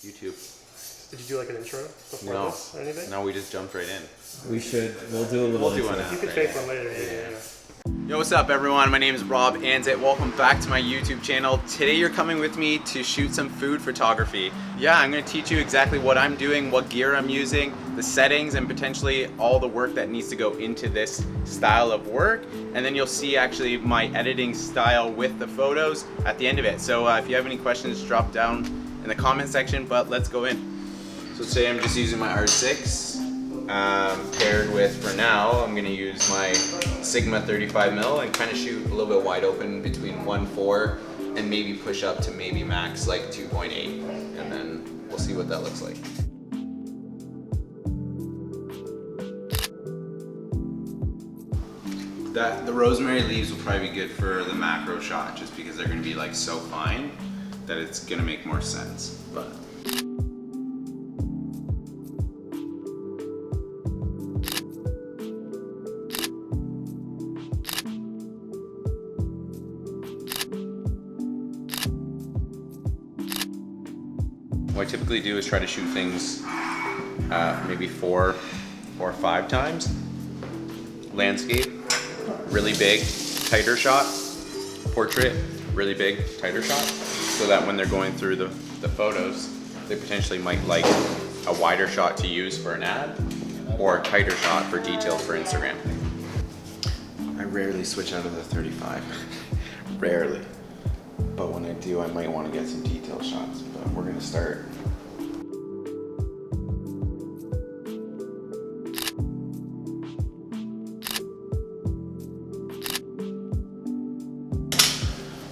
YouTube. Did you do like an intro before this or anything? No, we just jumped right in. We'll do a little intro. You could fake one later. Yeah. Yo, what's up everyone? My name is Rob Anzit. Welcome back to my YouTube channel. Today you're coming with me to shoot some food photography. Yeah, I'm gonna teach you exactly what I'm doing, what gear I'm using, the settings, and potentially all the work that needs to go into this style of work. And then you'll see actually my editing style with the photos at the end of it. So if you have any questions, drop down in the comment section, but let's go in. So today I'm just using my R6. Paired with, for now, I'm going to use my Sigma 35mm and kind of shoot a little bit wide open between 1.4 and maybe push up to maybe max like 2.8, and then we'll see what that looks like. The rosemary leaves will probably be good for the macro shot just because they're going to be like so fine that it's going to make more sense. But what I typically do is try to shoot things maybe 4 or 5 times. Landscape, really big, tighter shot. Portrait, really big, tighter shot. So that when they're going through the photos, they potentially might like a wider shot to use for an ad or a tighter shot for details for Instagram. I rarely switch out of the 35, rarely. But when I do, I might want to get some detail shots, but we're gonna start.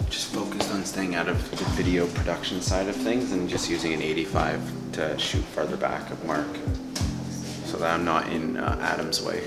Just focused on staying out of the video production side of things and just using an 85 to shoot farther back of Mark so that I'm not in Adam's way.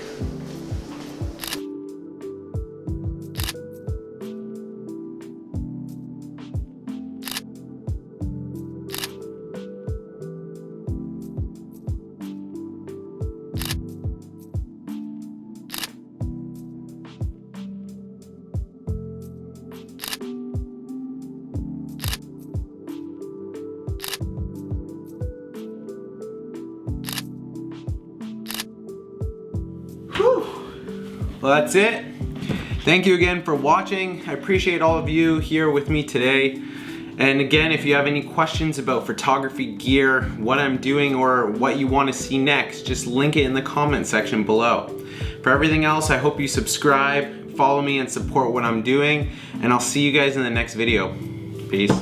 Well, that's it. Thank you again for watching. I appreciate all of you here with me today. And again, if you have any questions about photography gear, what I'm doing, or what you want to see next, just link it in the comment section below. For everything else, I hope you subscribe, follow me, and support what I'm doing. And I'll see you guys in the next video. Peace.